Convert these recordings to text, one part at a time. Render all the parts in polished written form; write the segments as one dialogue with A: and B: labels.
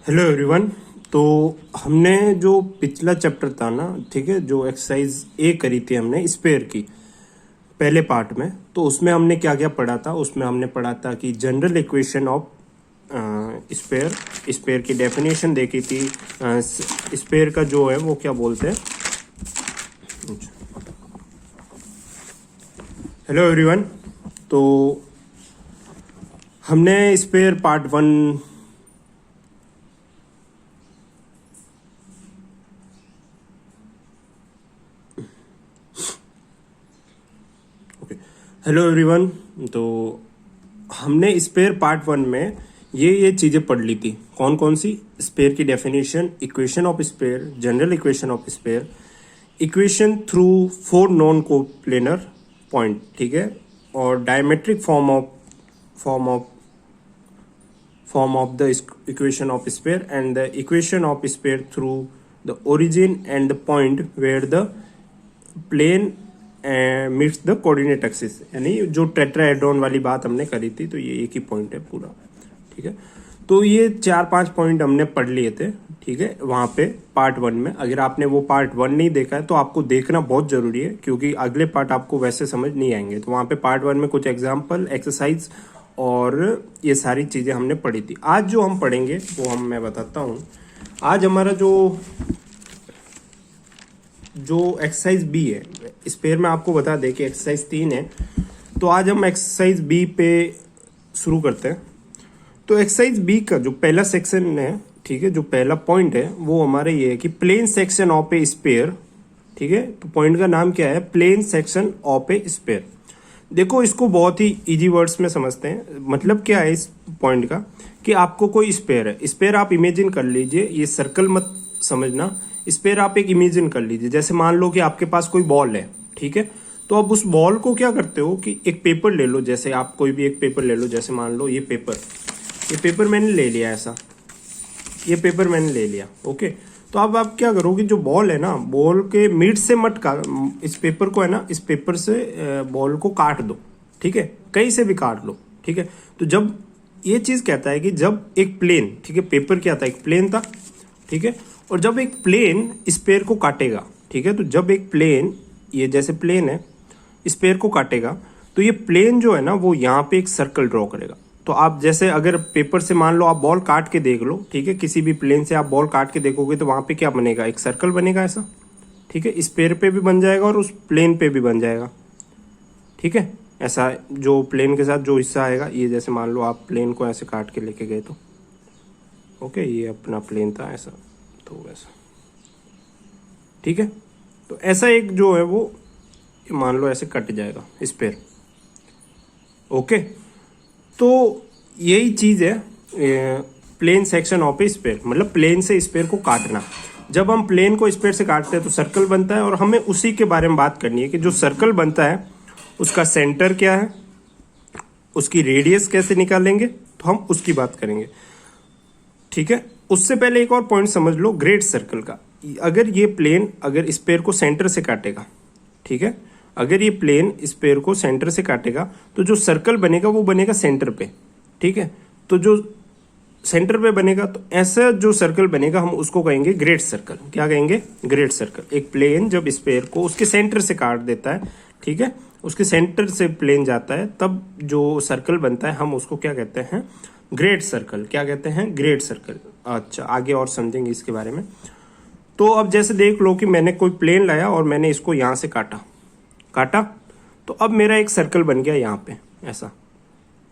A: Hello everyone. तो हमने जो पिछला चैप्टर था ना, ठीक है, जो एक्सरसाइज ए करी थी हमने स्पेयर की पहले पार्ट में, तो उसमें हमने क्या क्या पढ़ा था। उसमें हमने पढ़ा था कि general equation of sphere, sphere की डेफिनेशन देखी थी। स्पेयर का जो है वो क्या बोलते हैं। Hello everyone. तो हमने स्पेयर पार्ट 1 हेलो एवरीवन। तो हमने स्पेयर पार्ट 1 में ये चीज़ें पढ़ ली थी। कौन कौन सी? स्पेयर की definition, equation of sphere, general equation of sphere, equation through 4 non coplanar point, ठीक है, और diametric form of the equation of sphere and the equation of sphere through the origin and the point where the plane meets the coordinate axis, यानी जो tetrahedron वाली बात हमने करी थी। तो ये एक ही पॉइंट है पूरा, ठीक है। तो ये 4-5 पॉइंट हमने पढ़ लिए थे, ठीक है, वहाँ पे पार्ट 1 में। अगर आपने वो पार्ट 1 नहीं देखा है तो आपको देखना बहुत जरूरी है, क्योंकि अगले पार्ट आपको वैसे समझ नहीं आएंगे। तो वहाँ पे पार्ट 1 में कुछ एग्जाम्पल, एक्सरसाइज और ये सारी चीज़ें हमने पढ़ी थी। आज जो हम पढ़ेंगे वो मैं बताता हूँ। आज हमारा जो एक्सरसाइज बी है, स्पेयर में आपको बता दें कि एक्सरसाइज 3 है। तो आज हम एक्सरसाइज बी पे शुरू करते हैं। तो एक्सरसाइज बी का जो पहला सेक्शन है, ठीक है, जो पहला पॉइंट है वो हमारे ये है कि plane section of a sphere, ठीक है। तो पॉइंट का नाम क्या है? Plane section of a sphere. देखो, इसको बहुत ही इजी वर्ड्स में समझते हैं। मतलब क्या है इस पॉइंट का, कि आपको कोई स्पेयर है, स्पेयर आप इमेजिन कर लीजिए, ये सर्कल मत समझना। स्पेयर आप एक इमेजिन कर लीजिए, जैसे मान लो कि आपके पास कोई बॉल है, ठीक है। तो अब उस बॉल को क्या करते हो कि एक पेपर ले लो, जैसे आप कोई भी एक पेपर ले लो, जैसे मान लो ये पेपर मैंने ले लिया, ऐसा ये पेपर मैंने ले लिया, ओके। तो अब आप क्या करोगे, जो बॉल है ना, बॉल के मिड से मत काट, इस पेपर को है ना, इस पेपर से बॉल को काट दो, ठीक है, कहीं से भी काट लो, ठीक है। तो जब ये चीज कहता है कि जब एक प्लेन, ठीक है, पेपर क्या था, एक प्लेन था, ठीक है, और जब एक प्लेन स्पेयर को काटेगा, ठीक है, तो जब एक प्लेन, ये जैसे प्लेन है, स्पेयर को काटेगा, तो ये प्लेन जो है ना वो यहाँ पे एक सर्कल ड्रॉ करेगा। तो आप जैसे अगर पेपर से मान लो आप बॉल काट के देख लो, ठीक है, किसी भी प्लेन से आप बॉल काट के देखोगे तो वहां पे क्या बनेगा, एक सर्कल बनेगा ऐसा, ठीक है। स्पेयर पे भी बन जाएगा और उस प्लेन पे भी बन जाएगा, ठीक है। ऐसा जो प्लेन के साथ जो हिस्सा आएगा, ये जैसे मान लो आप प्लेन को ऐसे काट के लेके गए तो, ओके, ये अपना प्लेन था ऐसा, तो वैसा, ठीक है। तो ऐसा एक जो है वो मान लो ऐसे कट जाएगा स्पेयर, ओके। तो यही चीज है plane section of a sphere, मतलब प्लेन से स्पेयर को काटना। जब हम प्लेन को स्पेयर से काटते हैं तो सर्कल बनता है, और हमें उसी के बारे में बात करनी है कि जो सर्कल बनता है उसका सेंटर क्या है, उसकी रेडियस कैसे निकालेंगे, तो हम उसकी बात करेंगे, ठीक है। उससे पहले एक और पॉइंट समझ लो ग्रेड सर्कल का। अगर ये प्लेन अगर स्पेयर को सेंटर से काटेगा, ठीक है, अगर ये प्लेन स्पेयर को सेंटर से काटेगा तो जो सर्कल बनेगा वो बनेगा सेंटर पे, ठीक है। तो जो सेंटर पे बनेगा, तो ऐसा जो सर्कल बनेगा हम उसको कहेंगे ग्रेड सर्कल। क्या कहेंगे? Grade circle. एक प्लेन जब स्पेयर को उसके सेंटर से काट देता है, ठीक है, उसके सेंटर से प्लेन जाता है, तब जो सर्कल बनता है हम उसको क्या कहते हैं? Grade circle. क्या कहते हैं? Grade circle. अच्छा, आगे और समझेंगे इसके बारे में। तो अब जैसे देख लो कि मैंने कोई प्लेन लाया और मैंने इसको यहां से काटा, तो अब मेरा एक सर्कल बन गया यहाँ पे ऐसा,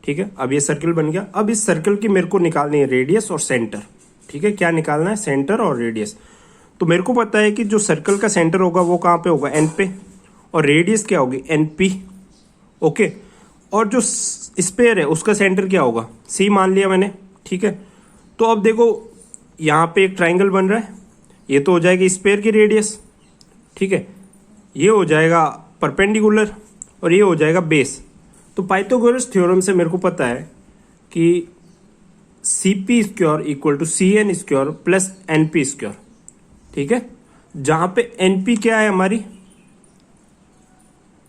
A: ठीक है। अब ये सर्कल बन गया। अब इस सर्कल की मेरे को निकालनी है रेडियस और सेंटर, ठीक है। क्या निकालना है? सेंटर और रेडियस। तो मेरे को पता है कि जो सर्कल का सेंटर होगा वो कहाँ पे होगा? एन पे, और रेडियस क्या होगी? N P, okay. और जो स्पेयर है उसका सेंटर क्या होगा? सी मान लिया मैंने, ठीक है। तो अब देखो यहाँ पे एक ट्राइंगल बन रहा है, ये तो हो जाएगी स्पेयर की रेडियस, ठीक है, ये हो जाएगा परपेंडिकुलर और ये हो जाएगा बेस। तो पाइथागोरस थ्योरम से मेरे को पता है कि C P square equal to C N square plus N P square, ठीक है। जहां पे एन पी क्या है हमारी?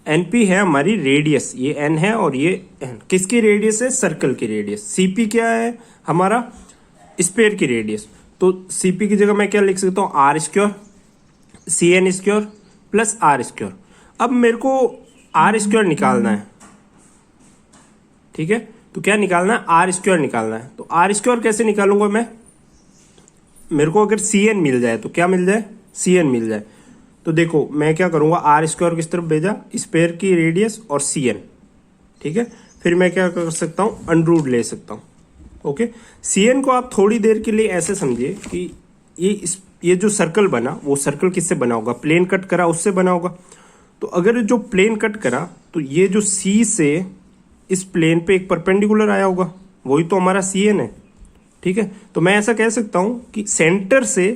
A: एन पी है हमारी रेडियस, ये एन है और ये एन। किसकी रेडियस है? सर्कल की रेडियस। सी पी क्या है हमारा? स्फीयर की रेडियस, तो सीपी की जगह मैं क्या लिख सकता हूँ, R square C N square plus R square. अब मेरे को आर स्क्वायर निकालना है, ठीक है, तो क्या निकालना है, आर स्क्वायर निकालना है। तो आर स्क्वायर कैसे निकालूंगा मैं, मेरे को अगर सी एन मिल जाए तो क्या मिल जाए, सी एन मिल जाए। तो देखो मैं क्या करूंगा, आर स्क्वायर किस तरफ भेजा, स्फीयर की रेडियस और सी एन, ठीक है। फिर मैं क्या कर सकता हूं, अंडररूट ले सकता हूं, ओके। सी एन को आप थोड़ी देर के लिए ऐसे समझिए कि ये जो सर्कल बना वो सर्कल किससे बना होगा, प्लेन कट करा उससे बना होगा। तो अगर जो प्लेन कट करा तो ये जो सी से इस प्लेन पे एक परपेंडिकुलर आया होगा, वही तो हमारा सी एन है, ठीक है। तो मैं ऐसा कह सकता हूं कि सेंटर से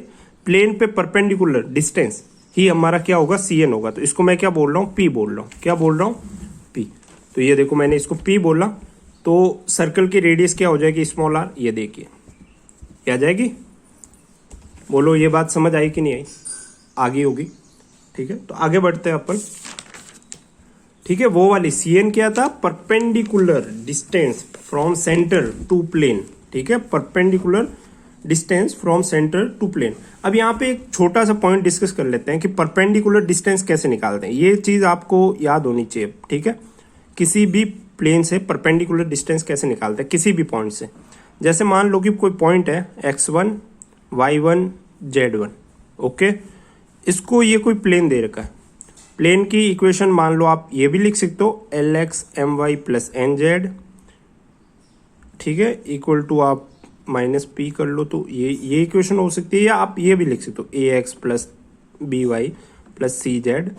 A: प्लेन पे परपेंडिकुलर डिस्टेंस ही हमारा क्या होगा, सी एन होगा। तो इसको मैं क्या बोल रहा हूं, पी बोल रहा हूं, क्या बोल रहा हूं, पी। तो ये देखो मैंने इसको पी बोला, तो सर्कल की रेडियस क्या हो जाएगी, स्मॉल आर। ये देखिए क्या जाएगी, बोलो ये बात समझ आई कि नहीं आई, आगे होगी, ठीक है। तो आगे बढ़ते हैं अपन, ठीक है। वो वाली सी एन क्या था, perpendicular distance from centre to plane, ठीक है, perpendicular distance from centre to plane. अब यहाँ पे एक छोटा सा पॉइंट डिस्कस कर लेते हैं कि परपेंडिकुलर डिस्टेंस कैसे निकालते हैं। ये चीज आपको याद होनी चाहिए, ठीक है। किसी भी प्लेन से परपेंडिकुलर डिस्टेंस कैसे निकालते हैं, किसी भी पॉइंट से। जैसे मान लो कि कोई पॉइंट है x1 y1 z1, ओके। इसको ये कोई प्लेन दे रखा है, प्लेन की इक्वेशन मान लो आप ये भी लिख सकते हो, LX_MY प्लस NZ, ठीक है, इक्वल टू आप माइनस पी कर लो, तो ये इक्वेशन हो सकती है। या आप ये भी लिख सकते हो AX plus BY plus CZ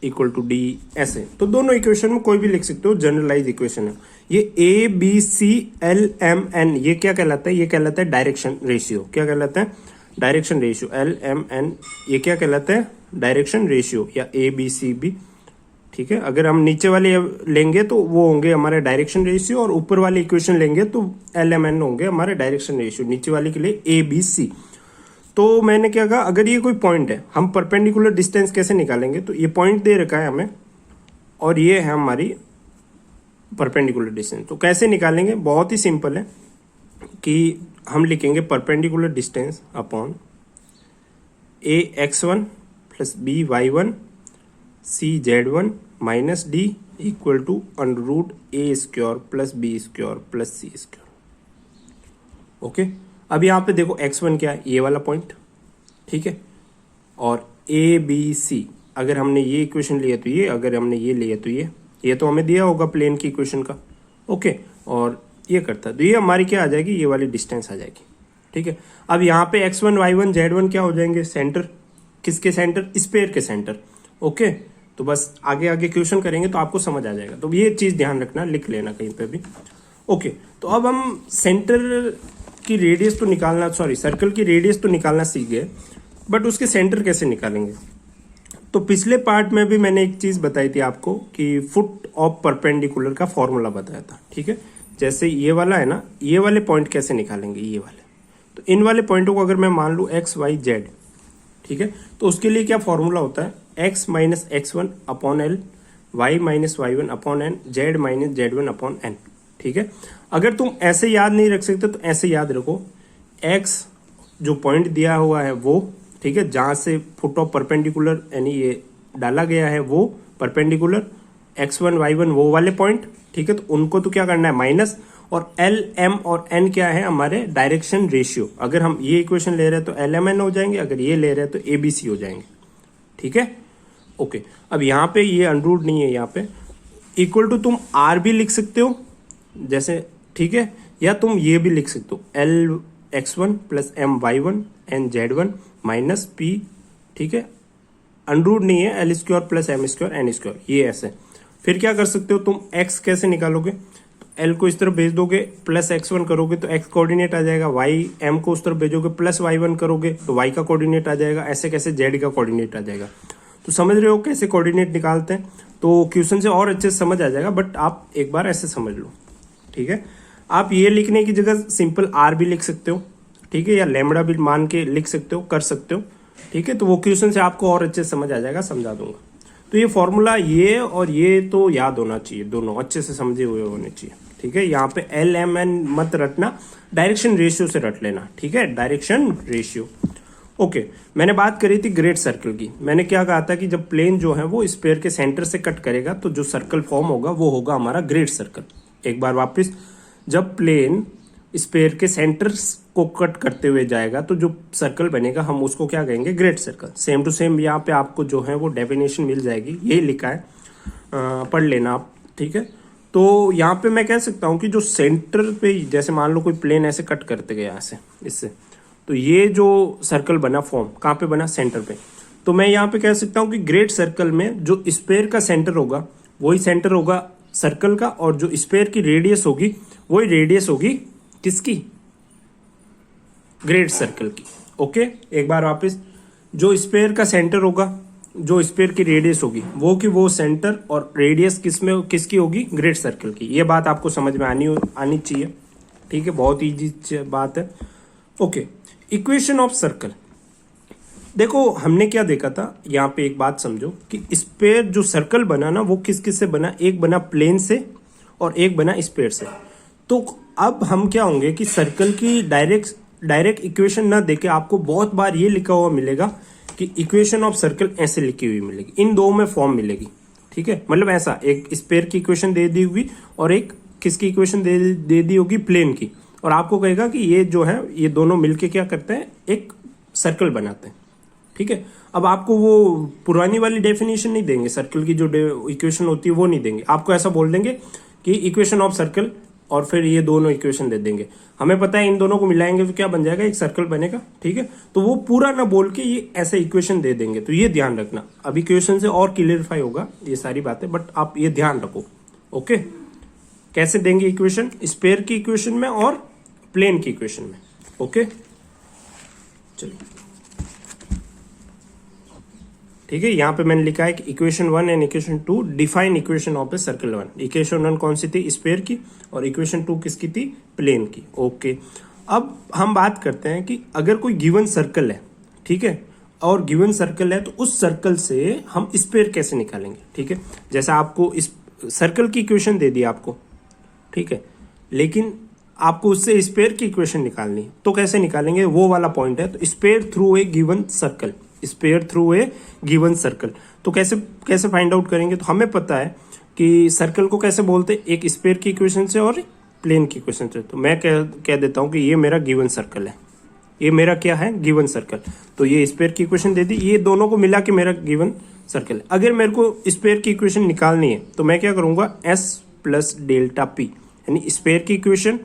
A: equal to D, ऐसे। तो दोनों इक्वेशन में कोई भी लिख सकते हो, जनरलाइज इक्वेशन है ये। ABCLMN ये क्या कहलाता है, ये कहलाता है डायरेक्शन रेशियो। क्या कहलाता है, डायरेक्शन रेशियो। LMN ये क्या कहलाता है, डायरेक्शन रेशियो या ABCB, ठीक है। अगर हम नीचे वाले लेंगे तो वो होंगे हमारे डायरेक्शन रेशियो, और ऊपर वाली इक्वेशन लेंगे तो LMN होंगे हमारे डायरेक्शन रेशियो, नीचे वाले के लिए ABC। तो मैंने क्या कहा, अगर ये कोई पॉइंट है, हम परपेंडिकुलर डिस्टेंस कैसे निकालेंगे, तो ये पॉइंट दे रखा है हमें और ये है हमारी परपेंडिकुलर डिस्टेंस। तो कैसे निकालेंगे, बहुत ही सिंपल है कि हम लिखेंगे perpendicular distance upon AX1 plus BY1 CZ1 minus D equal to under root A² plus B² plus C², okay. अब यहाँ पे देखो x1 क्या है, ये वाला पॉइंट, ठीक है, और ABC अगर हमने ये इक्वेशन लिया तो ये, अगर हमने ये लिया तो ये तो हमें दिया होगा प्लेन की इक्वेशन का, ओके। और ये करता है तो ये हमारी क्या आ जाएगी, ये वाली डिस्टेंस आ जाएगी, ठीक है। अब यहाँ पे x1 y1 z1 क्या हो जाएंगे, सेंटर। किसके सेंटर, स्फीयर के सेंटर, ओके। तो बस आगे आगे क्वेश्चन करेंगे तो आपको समझ आ जाएगा, तो ये चीज ध्यान रखना, लिख लेना कहीं पे भी, ओके। तो अब हम सेंटर की रेडियस तो निकालना, सॉरी सर्कल की रेडियस तो निकालना सीख गए, बट उसके सेंटर कैसे निकालेंगे। तो पिछले पार्ट में भी मैंने एक चीज बताई थी आपको कि फुट ऑफ परपेंडिकुलर का फॉर्मूला बताया था, ठीक है। जैसे ये वाला है ना, ये वाले पॉइंट कैसे निकालेंगे, ये वाले। तो इन वाले पॉइंटों को अगर मैं मान लूँ x y z, ठीक है, तो उसके लिए क्या फॉर्मूला होता है, x minus x1 upon L, y minus y1 upon n, z minus z1 upon n, ठीक है। अगर तुम ऐसे याद नहीं रख सकते तो ऐसे याद रखो, x जो पॉइंट दिया हुआ है वो, ठीक है, जहां से फुट ऑफ परपेंडिकुलर यानी ये डाला गया है वो परपेंडिकुलर, x1 y1 वो वाले पॉइंट, ठीक है। तो उनको तो क्या करना है, माइनस, और L M और N क्या है हमारे डायरेक्शन रेशियो। अगर हम ये इक्वेशन ले रहे हैं तो LMN हो जाएंगे, अगर ये ले रहे हैं तो ABC हो जाएंगे, ठीक है, ओके। अब यहाँ पे ये अंडररूट नहीं है, यहाँ पे इक्वल टू तुम R भी लिख सकते हो जैसे, ठीक है, या तुम ये भी लिख सकते हो LX1 plus MY1 NZ1 minus P, ठीक है, अंडररूट नहीं है, L² प्लस M² N², ये ऐसे। फिर क्या कर सकते हो तुम, x कैसे निकालोगे, तो L को इस तरफ भेज दोगे, प्लस x1 करोगे तो x कोऑर्डिनेट आ जाएगा, y M को उस तरफ भेजोगे, प्लस y1 करोगे तो y का कोऑर्डिनेट आ जाएगा, ऐसे कैसे z का कोऑर्डिनेट आ जाएगा। तो समझ रहे हो कैसे कोऑर्डिनेट निकालते हैं, तो क्वेश्चन से और अच्छे से समझ आ जाएगा, बट आप एक बार ऐसे समझ लो, ठीक है। आप ये लिखने की जगह सिंपल R भी लिख सकते हो, ठीक है, या लैम्बडा भी मान के लिख सकते हो, कर सकते हो, ठीक है। तो वो क्वेश्चन से आपको और अच्छे से समझ आ जाएगा, समझा दूंगा। तो ये फॉर्मूला ये और ये तो याद होना चाहिए, दोनों अच्छे से समझे हुए होने चाहिए, ठीक है, यहाँ पे एल एम एन मत रटना, डायरेक्शन रेशियो से रट लेना, ठीक है, डायरेक्शन रेशियो। ओके, मैंने बात करी थी ग्रेट सर्कल की। मैंने क्या कहा था कि जब प्लेन जो है वो स्फीयर के सेंटर से कट करेगा तो जो सर्कल फॉर्म होगा वो होगा हमारा ग्रेट सर्कल। एक बार वापस, जब प्लेन स्फीयर के सेंटर को कट करते हुए जाएगा तो जो सर्कल बनेगा हम उसको क्या कहेंगे, great circle. Same to same यहाँ पे आपको जो है वो डेफिनेशन मिल जाएगी, यही लिखा है, पढ़ लेना आप, ठीक है। तो यहाँ पे मैं कह सकता हूँ कि जो सेंटर पे, जैसे मान लो कोई प्लेन ऐसे कट करते गए यहाँ से इससे, तो ये जो सर्कल बना फॉर्म कहाँ पे बना, सेंटर पे। तो मैं यहाँ पे कह सकता हूँ कि ग्रेट सर्कल में जो स्फीयर का सेंटर होगा वही सेंटर होगा सर्कल का, और जो स्फीयर की रेडियस होगी वही रेडियस होगी किसकी, ग्रेट सर्कल की। ओके, एक बार वापस, जो स्फीयर का सेंटर होगा, जो स्फीयर की रेडियस होगी वो की वो सेंटर, और रेडियस किसकी होगी, ग्रेट सर्कल की। ये बात आपको समझ में आनी चाहिए, ठीक है, बहुत इजी बात है। Okay, equation of circle. देखो हमने क्या देखा था, यहाँ पे एक बात समझो कि स्फीयर जो सर्कल बना ना वो किस किस से बना, एक बना प्लेन से और एक बना स्फीयर से। तो अब हम क्या होंगे कि सर्कल की डायरेक्ट इक्वेशन ना देके आपको बहुत बार ये लिखा हुआ मिलेगा कि इक्वेशन ऑफ सर्कल ऐसे लिखी हुई मिलेगी, इन दो में फॉर्म मिलेगी, ठीक है। मतलब ऐसा एक स्फीयर की इक्वेशन दे दी हुई और एक किसकी इक्वेशन दे दी होगी, प्लेन की, और आपको कहेगा कि ये जो है ये दोनों मिलके क्या करते हैं, एक सर्कल बनाते हैं, ठीक है। अब आपको वो पुरानी वाली डेफिनेशन नहीं देंगे, सर्कल की जो इक्वेशन होती है वो नहीं देंगे, आपको ऐसा बोल देंगे कि इक्वेशन ऑफ सर्कल, और फिर ये दोनों इक्वेशन दे देंगे। हमें पता है इन दोनों को मिलाएंगे तो क्या बन जाएगा, एक सर्कल बनेगा, ठीक है। तो वो पूरा ना बोल के ये ऐसे इक्वेशन दे देंगे, तो ये ध्यान रखना। अब इक्वेशन से और क्लियरिफाई होगा ये सारी बातें, बट आप ये ध्यान रखो। ओके, कैसे देंगे इक्वेशन, स्फीयर की इक्वेशन में और प्लेन की इक्वेशन में। ओके, चलिए, ठीक है। यहाँ पे मैंने लिखा है कि equation 1 and equation 2 define equation of a circle 1। Equation 1 कौन सी थी, स्फीयर की, और इक्वेशन 2 किसकी थी, प्लेन की। ओके, अब हम बात करते हैं कि अगर कोई गिवन सर्कल है, ठीक है, और गिवन सर्कल है तो उस सर्कल से हम स्फीयर कैसे निकालेंगे, ठीक है। जैसा आपको इस सर्कल की इक्वेशन दे दी आपको, ठीक है, लेकिन आपको उससे स्फीयर की इक्वेशन निकालनी है, तो कैसे निकालेंगे, वो वाला पॉइंट है। तो sphere through a given circle, sphere through a given circle, तो कैसे फाइंड आउट करेंगे। तो हमें पता है कि सर्कल को कैसे बोलते हैं, एक स्फीयर की इक्वेशन से और प्लेन की इक्वेशन से। तो मैं कह देता हूं कि ये मेरा गिवन सर्कल है, ये मेरा क्या है, गिवन सर्कल। तो ये स्फीयर की इक्वेशन दे दी, ये दोनों को मिला के मेरा गिवन सर्कल है। अगर मेरे को स्फीयर की इक्वेशन निकालनी है तो मैं क्या करूंगा, एस प्लस डेल्टा पी, यानी स्फीयर की इक्वेशन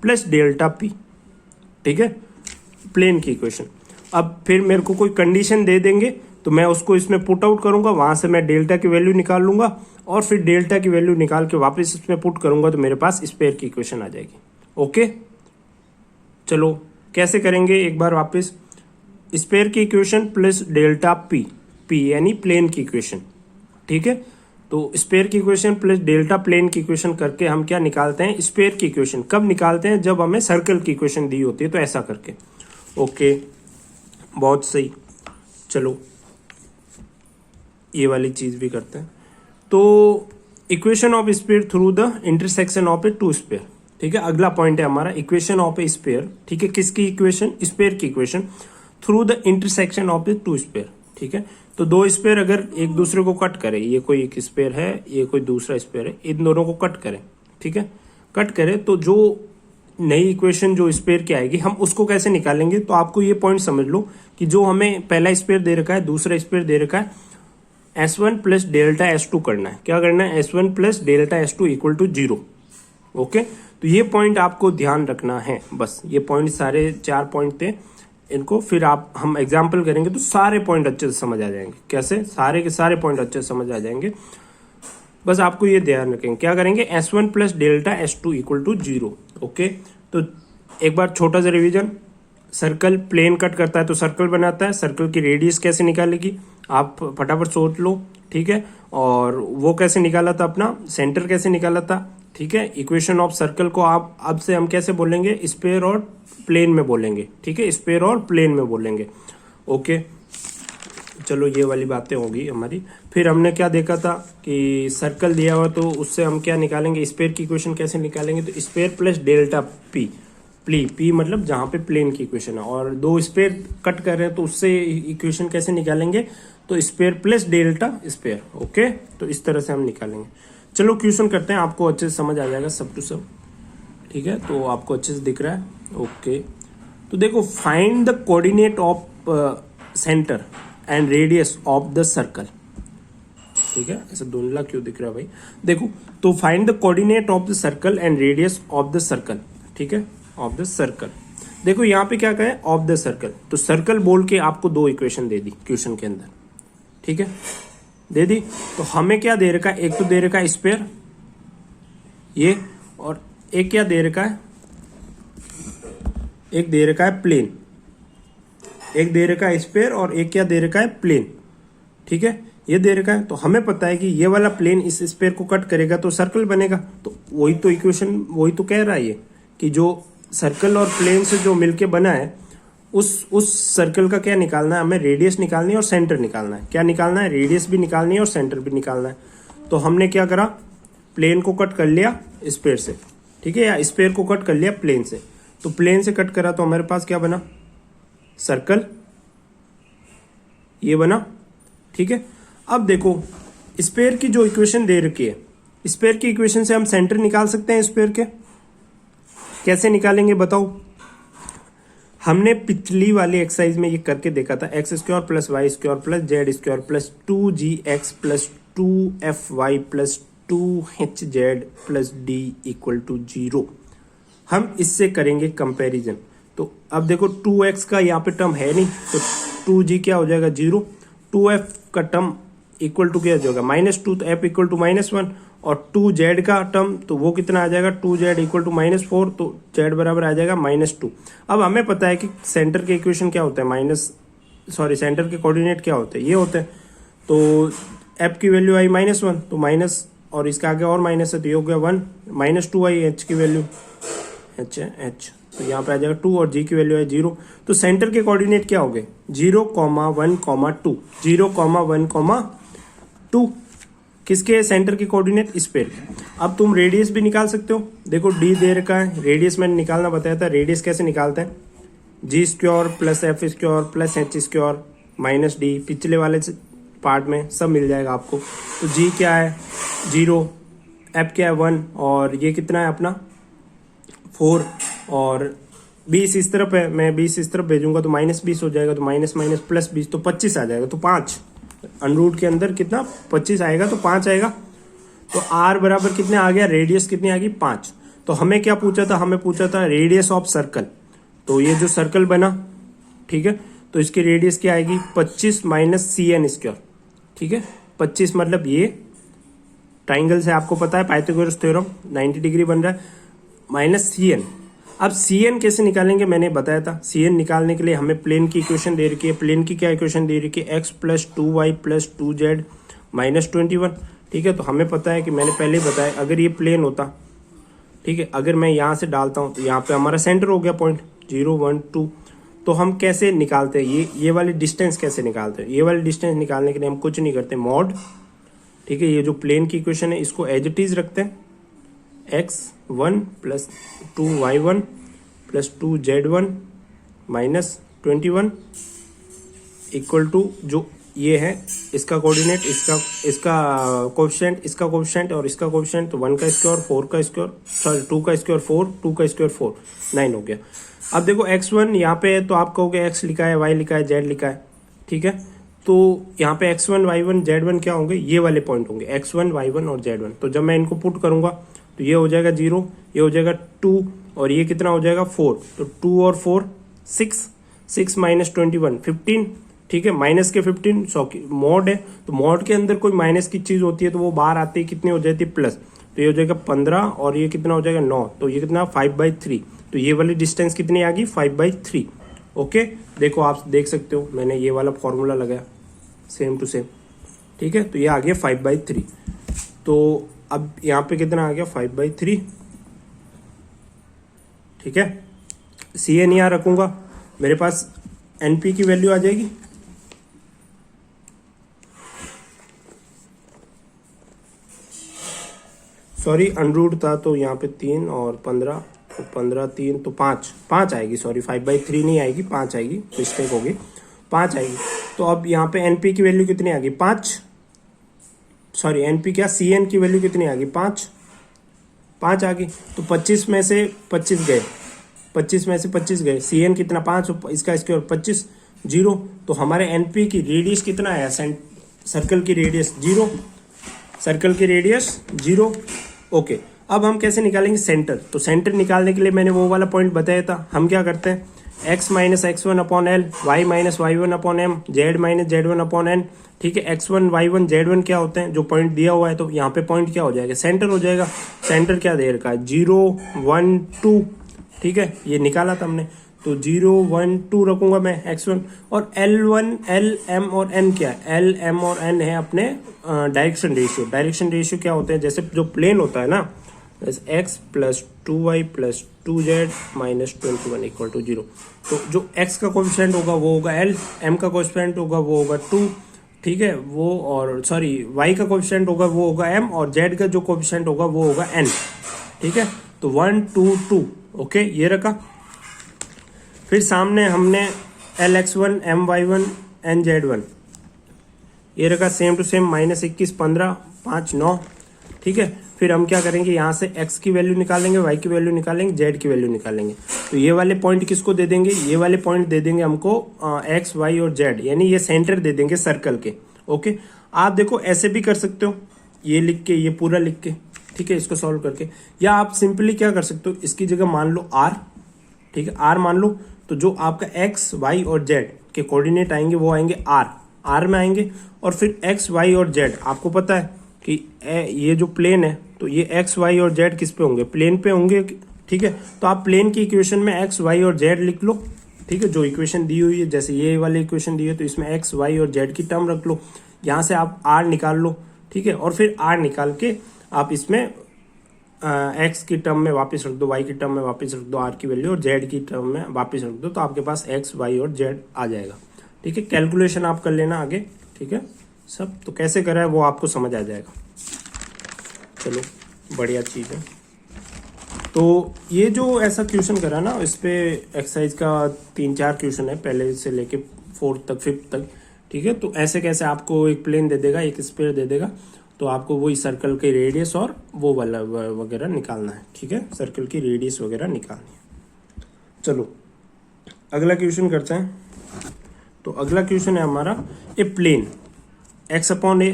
A: प्लस डेल्टा पी, ठीक है, प्लेन की इक्वेशन। अब फिर मेरे को कोई कंडीशन दे देंगे तो मैं उसको इसमें पुट आउट करूंगा, वहां से मैं डेल्टा की वैल्यू निकाल लूंगा, और फिर डेल्टा की वैल्यू निकाल के वापस इसमें पुट करूंगा तो मेरे पास स्फीयर की इक्वेशन आ जाएगी। ओके, चलो कैसे करेंगे, एक बार वापस, स्फीयर की equation plus delta P, P यानी प्लेन की इक्वेशन, ठीक है। तो स्फीयर की इक्वेशन प्लस डेल्टा प्लेन की इक्वेशन करके हम क्या निकालते हैं, स्फीयर की इक्वेशन। कब निकालते हैं, जब हमें सर्कल की इक्वेशन दी होती है, तो ऐसा करके। ओके, बहुत सही। चलो ये वाली चीज भी करते हैं। तो equation of sphere through the intersection of a two sphere, ठीक है। अगला पॉइंट है हमारा इक्वेशन ऑफ ए स्फीयर, ठीक है। किसकी इक्वेशन, स्फीयर की equation through the intersection of a two sphere, ठीक है। तो दो स्फीयर अगर एक दूसरे को कट करे, ये कोई एक स्फीयर है, ये कोई दूसरा स्फीयर है, इन दोनों को कट करें, ठीक है, कट करें, तो जो नई इक्वेशन जो स्फीयर की आएगी हम उसको कैसे निकालेंगे। तो आपको ये पॉइंट समझ लो कि जो हमें पहला स्फीयर दे रखा है, दूसरा स्फीयर दे रखा है, S1 प्लस डेल्टा S2 करना है। क्या करना है, S1 plus delta S2 equal to 0। Okay, तो ये पॉइंट आपको ध्यान रखना है, बस ये पॉइंट सारे 4 पॉइंट थे, इनको फिर हम एग्जाम्पल करेंगे तो सारे पॉइंट अच्छे से समझ आ जाएंगे। कैसे, सारे के सारे पॉइंट अच्छे से समझ आ जाएंगे, बस आपको ये ध्यान रखेंगे। क्या करेंगे, S1 plus delta S2 equal to 0। Okay, तो एक बार छोटा सा रिवीजन, सर्कल प्लेन कट करता है तो सर्कल बनाता है, सर्कल की रेडियस कैसे निकालेगी आप फटाफट सोच लो, ठीक है। और वो कैसे निकाला था, अपना सेंटर कैसे निकाला था, ठीक है। इक्वेशन ऑफ सर्कल को आप अब से हम कैसे बोलेंगे, स्फीयर और प्लेन में बोलेंगे, ठीक है, स्फीयर और प्लेन में बोलेंगे। ओके, चलो ये वाली बातें होगी हमारी। फिर हमने क्या देखा था कि सर्कल दिया हुआ, तो उससे हम क्या निकालेंगे, स्पेयर की इक्वेशन कैसे निकालेंगे, तो sphere plus delta P, P मतलब जहाँ पे प्लेन की इक्वेशन है, और दो स्पेयर कट कर रहे हैं तो उससे इक्वेशन कैसे निकालेंगे, तो sphere plus delta sphere. Okay, तो इस तरह से हम निकालेंगे। चलो क्वेश्चन करते हैं, आपको अच्छे से समझ आ जाएगा सब टू सब। ठीक है, तो आपको अच्छे से दिख रहा है। ओके, तो देखो, find the coordinate of centre and radius of the circle. ठीक है, ऐसा धुंधला क्यों दिख रहा है भाई, देखो, तो find the coordinate of the circle and radius of the circle. ठीक है, ऑफ द सर्कल। देखो यहाँ पे क्या कहे, ऑफ द सर्कल, तो सर्कल बोल के आपको दो इक्वेशन दे दी क्वेश्चन के अंदर। ठीक है, दे दी, तो हमें क्या दे रखा है, एक तो दे रखा है स्पेयर ये, और एक क्या दे रखा है, एक दे रखा है प्लेन, एक दे रखा है स्पेयर और एक क्या दे रखा है प्लेन। ठीक है, ये दे रखा है, तो हमें पता है कि ये वाला प्लेन इस स्पेयर को कट करेगा तो सर्कल बनेगा। तो वही तो इक्वेशन, वही तो कह रहा है ये कि जो सर्कल और प्लेन से जो मिलके बना है उस सर्कल का क्या निकालना है हमें, रेडियस निकालनी है और सेंटर निकालना है। क्या निकालना है, रेडियस भी निकालनी है और सेंटर भी निकालना है। तो हमने क्या करा, प्लेन को कट कर लिया स्पेयर से, ठीक है, या स्पेयर को कट कर लिया प्लेन से। तो प्लेन से कट करा तो हमारे पास क्या बना, सर्कल, ये बना। ठीक है, अब देखो स्पेयर की जो इक्वेशन दे रखी है, स्पेयर की इक्वेशन से हम सेंटर निकाल सकते हैं स्पेयर के। कैसे निकालेंगे बताओ, हमने पिछली वाली एक्सरसाइज में ये करके देखा था, X square plus Y square plus Z square plus 2gx plus 2fy plus 2hz प्लस d इक्वल टू 0। हम इससे करेंगे कंपैरिजन। तो अब देखो 2x का यहाँ पे टर्म है नहीं, तो 2g क्या हो जाएगा 0, 2f का टर्म इक्वल टू क्या हो जाएगा -2, तो f इक्वल टू -1, और 2z का टर्म तो वो कितना आ जाएगा, 2z इक्वल टू -4, तो z बराबर आ जाएगा -2। अब हमें पता है कि सेंटर के इक्वेशन क्या होता है, सेंटर के कोऑर्डिनेट क्या होते हैं, ये होते हैं। तो f की वैल्यू आई -1, तो माइनस, और इसका आगे और माइनस है तो ये हो गया 1, -2 आई h की वैल्यू, h है h, तो यहाँ पे आ जाएगा 2, और g की वैल्यू है 0। तो सेंटर के कोऑर्डिनेट क्या हो गए, 0, 1, 2, 0, 1, 2, किसके, सेंटर के कोऑर्डिनेट स्पेयर के। अब तुम रेडियस भी निकाल सकते हो, देखो d दे रखा है, रेडियस मैंने निकालना बताया था। रेडियस कैसे निकालते हैं, G square plus F square plus H square minus D, पिछले वाले पार्ट में सब मिल जाएगा आपको। तो जी क्या है 0, एफ क्या है 1, और ये कितना है अपना 4, और 20 इस तरफ है, मैं 20 इस तरफ भेजूंगा तो -20 हो जाएगा, तो माइनस माइनस प्लस 20, तो 25 आ जाएगा। तो 5 अनरूट के अंदर कितना 25 आएगा, तो 5 आएगा। तो r बराबर कितने आ गया, रेडियस कितनी आ गई 5। तो हमें क्या पूछा था, हमें पूछा था रेडियस ऑफ सर्कल। तो ये जो सर्कल बना, ठीक है, तो इसकी रेडियस क्या आएगी 25 माइनस cn स्क्वायर। ठीक है, 25 मतलब ये ट्राइंगल से आपको पता है पाइथागोरस थ्योरम 90 डिग्री बन रहा है, माइनस cn। अब cn कैसे निकालेंगे मैंने बताया था। cn निकालने के लिए हमें प्लेन की इक्वेशन दे रखी है। प्लेन की क्या इक्वेशन दे रखी है, x plus 2y plus 2z minus 21। ठीक है, तो हमें पता है कि मैंने पहले ही बताया, अगर ये प्लेन होता, ठीक है, अगर मैं यहाँ से डालता हूँ तो यहाँ पे हमारा सेंटर हो गया पॉइंट 0, 1, 2। तो हम कैसे निकालते हैं ये वाली डिस्टेंस कैसे निकालते हैं, ये वाली डिस्टेंस निकालने के लिए हम कुछ नहीं करते, मॉड। ठीक है, ये जो प्लेन की इक्वेशन है इसको एज इट इज रखते हैं, x1 plus 2y1 plus 2z1 minus 21 equal to जो ये है इसका कोऑर्डिनेट, इसका कोएफिशिएंट, इसका कोएफिशिएंट और इसका कोएफिशिएंट, तो 1 का स्क्वायर 4 का स्क्वायर, सॉरी 2 का स्क्वायर 4, 2 का स्क्वायर 4, 9 हो गया। अब देखो x1 यहाँ पे है तो आप कहोगे x लिखा है, y लिखा है, z लिखा है। ठीक है, तो यहाँ पे x1 y1 z1 क्या होंगे, ये वाले पॉइंट होंगे x1 y1 और z1। तो जब मैं इनको पुट करूंगा तो ये हो जाएगा 0, ये हो जाएगा 2, और ये कितना हो जाएगा 4। तो 2 और 4 6, 6 माइनस 21 15। ठीक है, माइनस के 15 100 की मॉड है, तो मॉड के अंदर कोई माइनस की चीज होती है तो वो बाहर आते ही कितनी हो जाती है प्लस। तो ये हो जाएगा 15, और ये कितना हो जाएगा 9, तो ये कितना 5/3। तो ये वाली डिस्टेंस कितनी आ गई 5/3। ओके, देखो आप देख सकते हो मैंने ये वाला फॉर्मूला लगाया सेम टू सेम। ठीक है, तो ये आ गया 5/3। तो अब यहाँ पे कितना आ गया 5/3। ठीक है, CN यहाँ रखूंगा, मेरे पास NP की वैल्यू आ जाएगी, सॉरी अनरूट था तो यहाँ पे 3 और 15, तो 15 3 तो 5 आएगी, सॉरी 5/3 नहीं आएगी, 5 आएगी, मिस्टेक होगी, 5 आएगी। तो अब यहाँ पे एनपी की वैल्यू कितनी आ गई, 5, सॉरी एनपी क्या, सीएन की वैल्यू कितनी आ गई, 5 आ गई। तो 25 में से 25 गए, 25 में से 25 गए, सीएन कितना 5, इसका स्क्वायर 25, 0। तो हमारे एनपी की रेडियस कितना आया, सर्कल की रेडियस 0, सर्कल की रेडियस 0। ओके, अब हम कैसे निकालेंगे सेंटर। तो सेंटर निकालने के लिए मैंने वो वाला पॉइंट बताया था, हम क्या करते हैं, x minus x1 upon L, Y minus y1 upon M, Z minus z1 upon N. ठीक है, x1 y1 z1 क्या होते हैं, जो पॉइंट दिया हुआ है, तो यहाँ पे पॉइंट क्या हो जाएगा, सेंटर हो जाएगा। सेंटर क्या दे रखा है, 0 1 2। ठीक है, ये निकाला था हमने, तो 0 1 2 रखूंगा मैं x1, और L1 L M और N क्या है, L M और N है अपने डायरेक्शन रेशियो। डायरेक्शन रेशियो क्या होते हैं, जैसे जो प्लेन होता है ना, x plus 2y plus 2z minus 21 equal to 0। तो जो x का कोफिशिएंट होगा वो होगा L, M का कोफिशिएंट होगा वो होगा 2, ठीक है वो, और सॉरी y का कोफिशिएंट होगा वो होगा M, और z का जो कोफिशिएंट होगा वो होगा N। ठीक है, तो 1 2 2, ओके ये रखा। फिर सामने हमने LX1 MY1 NZ1 ये रखा, सेम टू सेम, माइनस 21 15 5 9। ठीक है, फिर हम क्या करेंगे, यहाँ से x की वैल्यू निकालेंगे, y की वैल्यू निकालेंगे, z की वैल्यू निकालेंगे। तो ये वाले पॉइंट किसको दे देंगे, ये वाले पॉइंट दे देंगे हमको x y और z, यानी ये सेंटर दे देंगे सर्कल के। ओके, आप देखो ऐसे भी कर सकते हो, ये लिख के, ये पूरा लिख के, ठीक है, इसको सॉल्व करके, या आप सिंपली क्या कर सकते हो, इसकी जगह मान लो r, ठीक है r मान लो, तो जो आपका x y और z के कोऑर्डिनेट आएंगे वो आएंगे r में आएंगे, और फिर x y और z आपको पता है कि ये जो प्लेन है, तो ये x y और z किस पे होंगे, प्लेन पे होंगे। ठीक है, तो आप प्लेन की इक्वेशन में x y और z लिख लो। ठीक है, जो इक्वेशन दी हुई है, जैसे ये वाली इक्वेशन दी है, तो इसमें x y और z की टर्म रख लो, यहाँ से आप r निकाल लो। ठीक है, और फिर r निकाल के आप इसमें x की टर्म में वापस रख दो, y की टर्म में वापस रख दो r की वैल्यू, और z की टर्म में वापस रख दो, तो आपके पास x y और z आ जाएगा। ठीक है, कैलकुलेशन आप कर लेना आगे। ठीक है, सब तो कैसे करा है वो आपको समझ आ जाएगा। चलो बढ़िया चीज़ है। तो ये जो ऐसा क्वेश्चन करा ना, इस पे एक्सरसाइज का 3-4 क्वेश्चन है, पहले से लेके 4th तक 5th तक। ठीक है, तो ऐसे कैसे आपको एक प्लेन दे देगा, एक स्फीयर दे देगा, तो आपको वही सर्कल के रेडियस और वो वाला वगैरह निकालना है। ठीक है, सर्कल की रेडियस वगैरह निकालनी है। चलो अगला क्वेश्चन करते हैं। तो अगला क्वेश्चन है हमारा, A plane x upon A,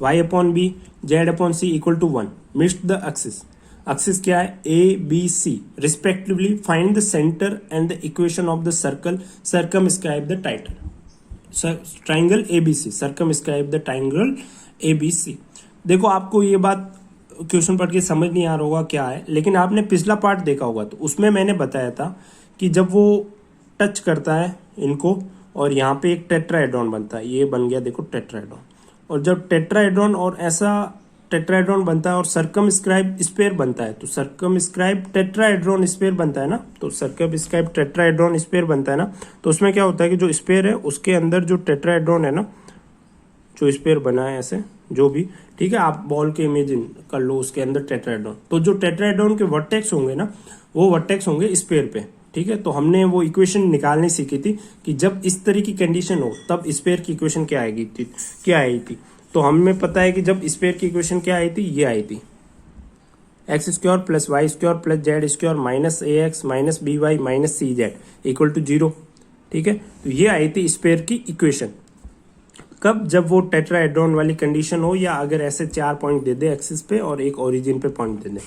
A: y upon B, z upon C equal to 1 मिस्ट द एक्सिस। एक्सिस क्या है, A B C respectively, find the centre and the equation of the circle circumscribe the triangle ABC, circumscribe the triangle ABC। देखो आपको ये बात question पढ़ के समझ नहीं आ रहा होगा क्या है, लेकिन आपने पिछला पार्ट देखा होगा, तो उसमें मैंने बताया था कि जब वो टच करता है इनको, और यहाँ पे एक टेट्राहेड्रॉन बनता है, ये बन गया देखो टेट्राहेड्रॉन, और जब टेट्राहेड्रॉन और ऐसा टेट्राहेड्रॉन बनता है और सर्कमस्क्राइब स्फीयर बनता है, तो सर्कमस्क्राइब टेट्राहेड्रॉन स्फीयर बनता है ना, तो सर्कमस्क्राइब टेट्राहेड्रॉन स्फीयर बनता है ना, तो उसमें क्या होता है कि जो स्फीयर है उसके अंदर जो टेट्राहेड्रॉन है ना, जो स्फीयर बना है ऐसे जो भी, ठीक है, आप बॉल के इमेजिन कर लो, उसके अंदर टेट्राहेड्रॉन, तो जो टेट्राहेड्रॉन के वर्टेक्स होंगे ना, वो वर्टेक्स होंगे स्फीयर पे। ठीक है, तो हमने वो इक्वेशन निकालनी सीखी थी कि जब इस तरह की कंडीशन हो तब स्फीयर की इक्वेशन क्या आएगी थी, क्या आई थी। तो हमें पता है कि जब स्फीयर की इक्वेशन क्या आई थी, ये आई थी, X square plus Y square plus Z square minus A X minus B Y minus C Z equal to 0। ठीक है, तो ये आई थी स्फीयर की इक्वेशन। कब, जब वो टेट्राहेड्रॉन वाली कंडीशन हो, या अगर ऐसे 4 पॉइंट दे दे एक्सिस पे और एक ओरिजिन पे पॉइंट दे दे।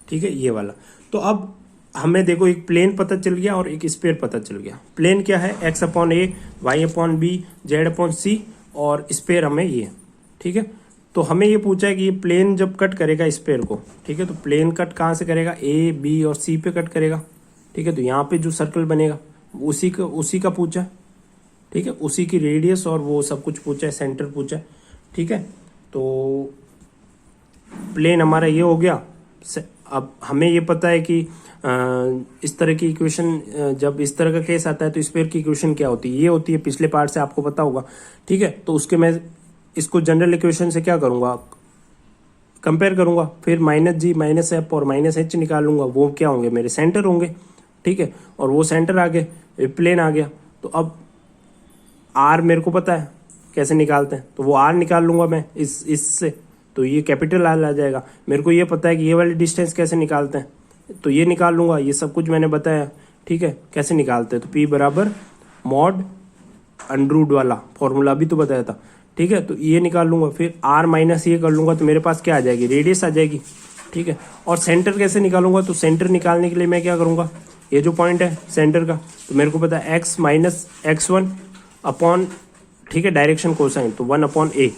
A: ठीक है, ये वाला। तो अब हमें देखो एक प्लेन पता चल गया और एक स्फीयर पता चल गया। प्लेन क्या है, x upon A, Y upon B, Z upon C, और स्फीयर हमें ये। ठीक है, तो हमें ये पूछा है कि ये प्लेन जब कट करेगा स्फीयर को, ठीक है, तो प्लेन कट कहाँ से करेगा, ए बी और सी पे कट करेगा। ठीक है, तो यहाँ पे जो सर्कल बनेगा उसी का पूछा है। ठीक है, उसी की रेडियस और वो सब कुछ पूछा है, सेंटर पूछा है। ठीक है, तो प्लेन हमारा ये हो गया। अब हमें ये पता है कि इस तरह की इक्वेशन, जब इस तरह का केस आता है तो स्फीयर की इक्वेशन क्या होती है, ये होती है, पिछले पार्ट से आपको पता होगा। ठीक है, तो उसके मैं इसको जनरल इक्वेशन से क्या करूंगा, कंपेयर करूंगा, फिर माइनस जी माइनस एफ और माइनस एच निकालूंगा, वो क्या होंगे मेरे सेंटर होंगे, ठीक है। और वो सेंटर आ गए, प्लेन आ गया। तो अब आर मेरे को पता है कैसे निकालते हैं, तो वो आर निकाल लूंगा मैं इससे, तो ये कैपिटल आर आ जाएगा। मेरे को ये पता है कि ये वाली डिस्टेंस कैसे निकालते हैं, तो ये निकाल लूंगा। ये सब कुछ मैंने बताया, ठीक है, कैसे निकालते हैं। तो पी बराबर मॉड अंडरूट वाला फॉर्मूला भी तो बताया था, ठीक है। तो ये निकाल लूंगा, फिर आर माइनस ये कर लूंगा, तो मेरे पास क्या आ जाएगी, रेडियस आ जाएगी, ठीक है। और सेंटर कैसे निकालूंगा, तो सेंटर निकालने के लिए मैं क्या करूंगा, ये जो पॉइंट है सेंटर का, तो मेरे को पता है एक्स माइनस x1 अपॉन, ठीक है, डायरेक्शन कोसाइन, तो 1 अपॉन ए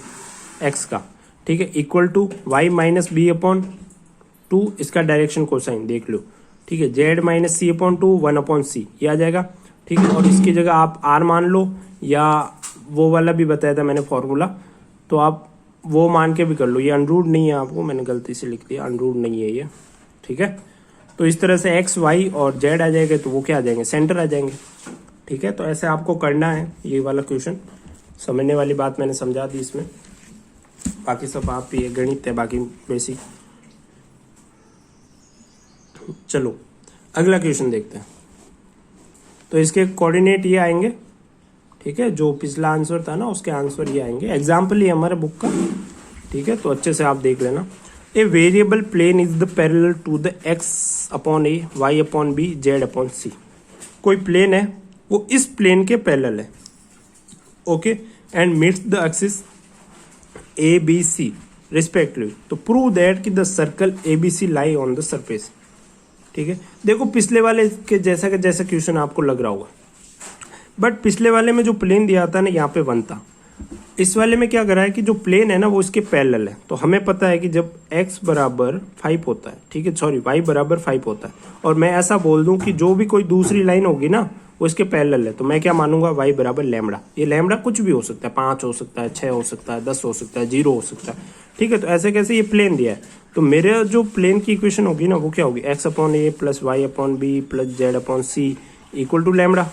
A: एक्स का, ठीक है, equal to Y minus B upon 2 इसका डायरेक्शन कोसाइन देख लो, ठीक है, Z minus C upon 2 1 upon C, ये आ जाएगा, ठीक है। और इसकी जगह आप आर मान लो, या वो वाला भी बताया था मैंने फॉर्मूला, तो आप वो मान के भी कर लो। ये अनरूट नहीं है, आपको मैंने गलती से लिख दिया, अनरूट नहीं है ये, ठीक है। तो इस तरह से एक्स वाई और जेड आ जाएंगे, तो वो क्या आ जाएंगे, सेंटर आ जाएंगे, ठीक है। तो ऐसे आपको करना है ये वाला क्वेश्चन। समझने वाली बात मैंने समझा दी इसमें, बाकी सब आप ये गणित है, बाकी बेसिक। चलो अगला क्वेश्चन देखते हैं। तो इसके कोऑर्डिनेट ये आएंगे, ठीक है, जो पिछला आंसर था ना उसके आंसर ये आएंगे। एग्जाम्पल ही हमारे बुक का, ठीक है, तो अच्छे से आप देख लेना। A variable plane is the parallel to the X upon A, Y upon B, Z upon C. कोई प्लेन है, वो इस प्लेन के पैरेलल है, okay, and meets the axis A B C respectively. तो प्रूव दैट कि the circle A B C lie on the surface, ठीक है। देखो पिछले वाले के जैसा क्वेश्चन आपको लग रहा होगा, बट पिछले वाले में जो प्लेन दिया था ना यहाँ पे 1 था। इस वाले में क्या करा है कि जो प्लेन है ना वो इसके पैरेलल है। तो हमें पता है कि जब x बराबर 5 होता है, ठीक है, सॉरी y बराबर 5 होता है, और मैं ऐसा बोल दूं कि जो भी कोई दूसरी लाइन होगी ना वो इसके पैरेलल है, तो मैं क्या मानूंगा, y बराबर लैम्बडा। ये लैम्बडा कुछ भी हो सकता है, 5 हो सकता है, 6 हो सकता है, 10 हो सकता है, 0 हो सकता है, ठीक है। तो ऐसे कैसे ये प्लेन दिया है, तो मेरे जो प्लेन की इक्वेशन होगी ना वो क्या होगी, X upon A plus Y upon B plus Z upon C equal to lambda,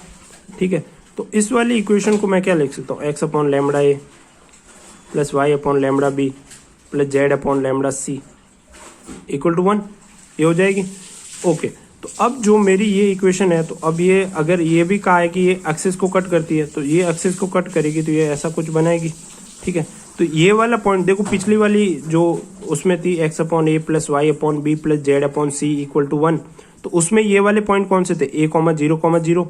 A: ठीक है। तो इस वाली इक्वेशन को मैं क्या लिख सकता हूँ, X upon lambda A plus Y upon lambda B plus Z upon lambda C equal to 1, ये हो जाएगी, ओके। तो अब जो मेरी ये इक्वेशन है, तो अब ये अगर ये भी कहा है कि ये एक्सिस को कट करती है, तो ये एक्सिस को कट करेगी, तो ये ऐसा कुछ बनाएगी, ठीक है। तो ये वाला पॉइंट देखो, पिछली वाली जो उसमें थी X upon A plus Y upon B plus Z upon C equal to 1, तो उसमें ये वाले पॉइंट कौन से थे, a, 0, 0,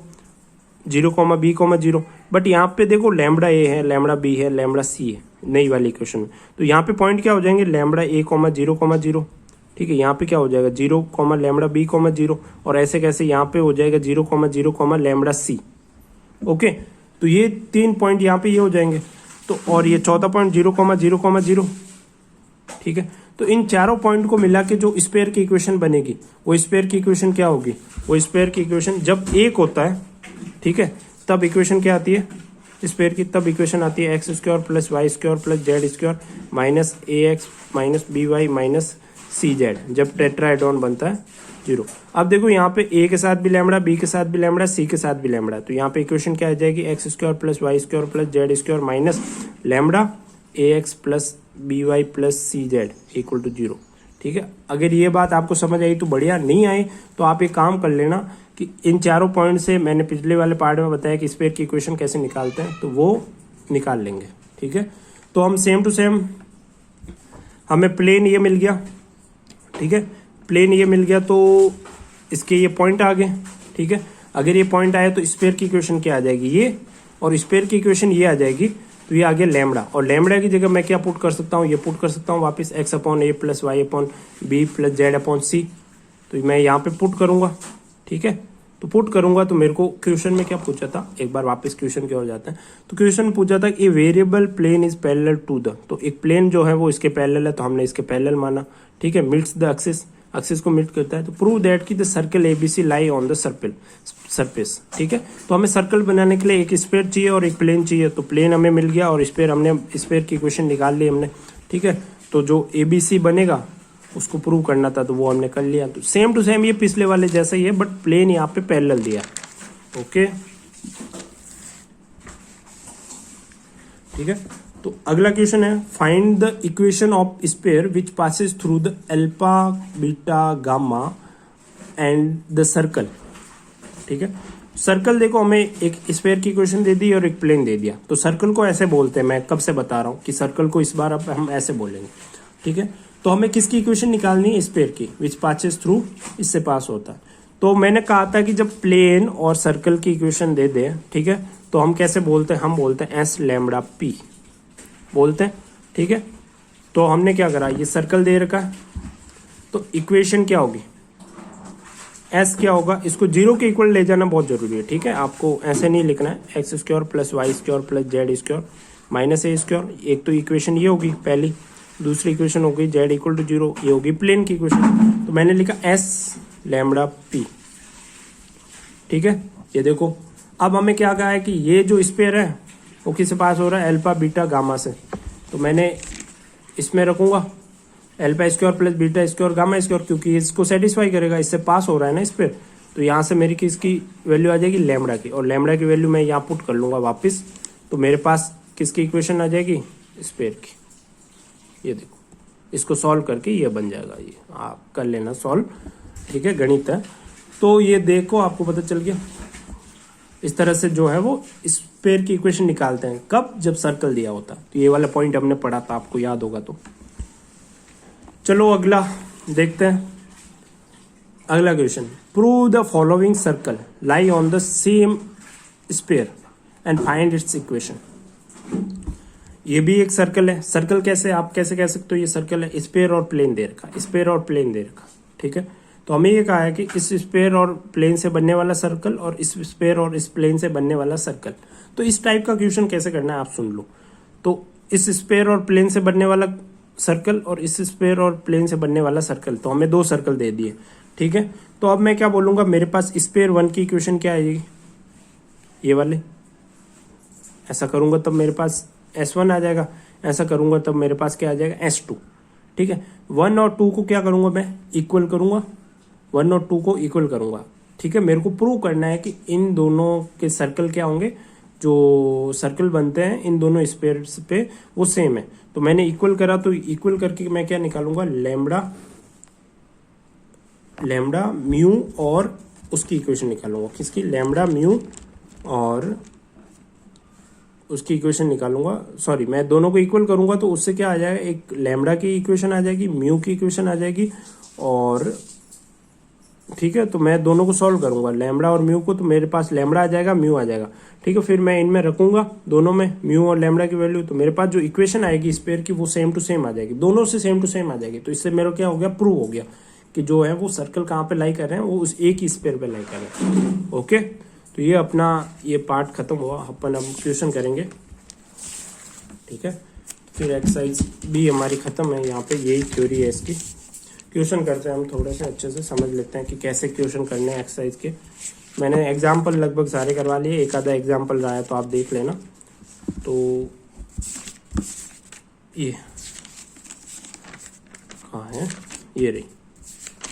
A: 0, b, 0, बट यहाँ पे देखो लैम्बडा ए है, लैम्बडा बी है, लैम्बडा सी है नई वाली इक्वेशन में। तो यहाँ पे पॉइंट क्या हो जाएंगे, लैम्बडा ए, 0, 0, ठीक है। यहाँ पे क्या हो जाएगा 0, लैम्बडा बी, 0, और ऐसे कैसे यहाँ पे हो जाएगा 0, 0, लैम्बडा सी, ओके। तो ये 3 पॉइंट यहाँ पे ये हो जाएंगे। तो और ये चौथा पॉइंट 0, 0, 0, ठीक है। तो इन चारों पॉइंट को मिला के जो स्पेयर की इक्वेशन बनेगी, वो स्पेयर की इक्वेशन क्या होगी, वो स्पेयर की इक्वेशन जब 1 होता है, ठीक है, तब इक्वेशन क्या आती है स्पेयर की, तब इक्वेशन आती है X square plus Y square plus Z square minus A X minus B Y minus C Z, जब टेट्राहेड्रॉन बनता है 0। अब देखो यहाँ पे ए के साथ भी लैम्बडा, बी के साथ भी लैम्बडा, सी के साथ भी लैम्बडा, तो यहाँ पे इक्वेशन क्या आ जाएगी, X square plus Y square plus Z square minus lambda A X plus B Y plus C Z equal to 0, ठीक है। अगर ये बात आपको समझ आई तो बढ़िया, नहीं आई तो आप एक काम कर लेना कि इन चारों पॉइंट से मैंने पिछले वाले पार्ट में बताया कि स्पेयर की इक्वेशन कैसे निकालते हैं, तो वो निकाल लेंगे, ठीक है। तो हम सेम टू सेम, हमें प्लेन ये मिल गया, ठीक है, प्लेन ये मिल गया, तो इसके ये पॉइंट आ गए, ठीक है। अगर ये पॉइंट आया तो स्पेयर की इक्वेशन क्या आ जाएगी, ये, और स्पेयर की इक्वेशन ये आ जाएगी, तो ये आ गया लैम्बडा, और लैम्बडा की जगह मैं क्या पुट कर सकता हूँ, ये पुट कर सकता हूँ वापस X upon A plus Y upon B plus Z upon C, तो मैं यहाँ पे पुट करूंगा, ठीक है। तो पुट करूंगा तो मेरे को क्वेश्चन में क्या पूछा था, एक बार वापस क्वेश्चन की ओर जाते हैं। तो क्वेश्चन पूछा था कि variable plane is parallel to the, तो एक प्लेन जो है वो इसके पैरेलल है, तो हमने इसके पैरेलल माना, ठीक है, मीट्स द एक्सिस, एक्सिस को मीट करता है। तो प्रूव दैट कि the circle ABC lie on the surface, ठीक है। तो हमें सर्कल बनाने के लिए एक स्फीयर चाहिए और एक प्लेन चाहिए, तो प्लेन हमें मिल गया और स्फीयर, हमने स्फीयर की इक्वेशन निकाल ली हमने, ठीक है। तो जो एबीसी बनेगा उसको प्रूव करना था, तो वो हमने कर लिया। तो सेम टू सेम ये पिछले वाले जैसा ही है, बट प्लेन यहाँ पे पैरेलल दिया, ओके, ठीक है। तो अगला क्वेश्चन है find the equation of sphere which passes through the alpha beta gamma and the circle. ठीक है, सर्कल देखो हमें एक स्फीयर की इक्वेशन दे दी और एक प्लेन दे दिया, तो सर्कल को ऐसे बोलते हैं, मैं कब से बता रहा हूँ कि सर्कल को इस बार अब हम ऐसे बोलेंगे। ठीक है, तो हमें किसकी इक्वेशन निकालनी है, स्फीयर की, विच पासेस थ्रू, इससे पास होता है। तो मैंने कहा था कि जब प्लेन और सर्कल की इक्वेशन दे दे, ठीक है, तो हम कैसे बोलते हैं, हम बोलते हैं एस लैम्बडा पी बोलते हैं। ठीक है, तो हमने क्या करा, ये सर्कल दे रखा है, तो इक्वेशन क्या होगी, एस क्या होगा, इसको जीरो के इक्वल ले जाना बहुत जरूरी है। ठीक है, आपको ऐसे नहीं लिखना है, X square plus Y square plus Z square minus A square. एक तो इक्वेशन ये होगी पहली, दूसरी इक्वेशन हो गई जेड इक्वल टू जीरो, ये होगी प्लेन की इक्वेशन। तो मैंने लिखा एस लैम्बडा पी। ठीक है, ये देखो अब हमें क्या कहा है कि ये जो स्पेयर है वो किससे पास हो रहा है, अल्फा बीटा गामा से। तो मैंने इसमें रखूंगा alpha square plus beta square gamma square, क्योंकि इसको सेटिस्फाई करेगा, इससे पास हो रहा है ना स्पेयर। तो यहाँ से मेरी किसकी वैल्यू आ जाएगी, लैम्बडा की, और लैम्बडा की वैल्यू मैं यहाँ पुट कर लूंगा वापस। तो मेरे पास किसकी इक्वेशन आ जाएगी, स्पेयर की। ये देखो, इसको सॉल्व करके ये बन जाएगा, ये आप कर लेना सॉल्व। ठीक है, गणित है। तो ये देखो आपको पता चल गया, इस तरह से जो है वो स्पेयर की इक्वेशन निकालते हैं, कब, जब सर्कल दिया होता। तो ये वाला पॉइंट हमने पढ़ा था, आपको याद होगा। तो चलो अगला देखते हैं, अगला question, prove the following circle lie on the same sphere and find its equation. ये भी एक सर्कल है, सर्कल कैसे, आप कैसे कह सकते हो, ये सर्कल है, स्पेयर और प्लेन दे रखा, स्पेयर और प्लेन दे रखा। ठीक है, तो हमें ये कहा है कि इस स्पेयर और प्लेन से बनने वाला सर्कल और इस स्पेयर और इस प्लेन से बनने वाला सर्कल। तो इस टाइप का क्वेश्चन कैसे करना है आप सुन लो। तो इस स्पेयर और प्लेन से बनने वाला सर्कल और इस स्पेयर और प्लेन से बनने वाला सर्कल, तो हमें दो सर्कल दे दिए। ठीक है, तो अब मैं क्या बोलूंगा, मेरे पास स्पेयर वन की इक्वेशन क्या आएगी, ये वाले, ऐसा करूंगा तब मेरे पास S1 आ जाएगा, ऐसा करूंगा तब मेरे पास क्या आ जाएगा, S2। ठीक है, 1 और 2 को क्या करूंगा, मैं इक्वल करूंगा, 1 और 2 को इक्वल करूंगा। ठीक है, मेरे को प्रूव करना है कि इन दोनों के सर्कल क्या होंगे, जो सर्कल बनते हैं इन दोनों स्पेयर्स पे वो सेम है। तो मैंने इक्वल करा, तो इक्वल करके मैं क्या निकालूंगा, लैम्बडा म्यू और उसकी इक्वेशन निकालूंगा, किसकी, लैम्बडा म्यू और उसकी इक्वेशन निकालूंगा। सॉरी, मैं दोनों को इक्वल करूंगा तो उससे क्या आ जाएगा, एक लैम्बडा की इक्वेशन आ जाएगी, म्यू की इक्वेशन आ जाएगी, और ठीक है, तो मैं दोनों को सॉल्व करूंगा, लैम्बडा और म्यू को, तो मेरे पास लैम्बडा आ जाएगा, म्यू आ जाएगा। ठीक है, फिर मैं इनमें रखूंगा दोनों में म्यू और लैम्बडा की वैल्यू, तो मेरे पास जो इक्वेशन आएगी स्पेयर की वो सेम टू सेम आ जाएगी, दोनों से सेम टू सेम आ जाएगी। तो इससे मेरा क्या हो गया, प्रूव हो गया कि जो है वो सर्कल कहाँ पे लाई कर रहे हैं, वो उस एक ही स्पेयर पे लाई कर रहे हैं। ओके, तो ये अपना ये पार्ट खत्म हुआ, अपन अब क्वेश्चन करेंगे। ठीक है, फिर एक्सरसाइज भी हमारी खत्म है, यहाँ पे यही थ्योरी है इसकी। क्वेश्चन करते हैं हम, थोड़े से अच्छे से समझ लेते हैं कि कैसे क्वेश्चन करने हैं एक्सरसाइज के। मैंने एग्जाम्पल लगभग सारे करवा लिए, एक आधा एग्जाम्पल रहा है तो आप देख लेना। तो ये कहाँ है, ये रही,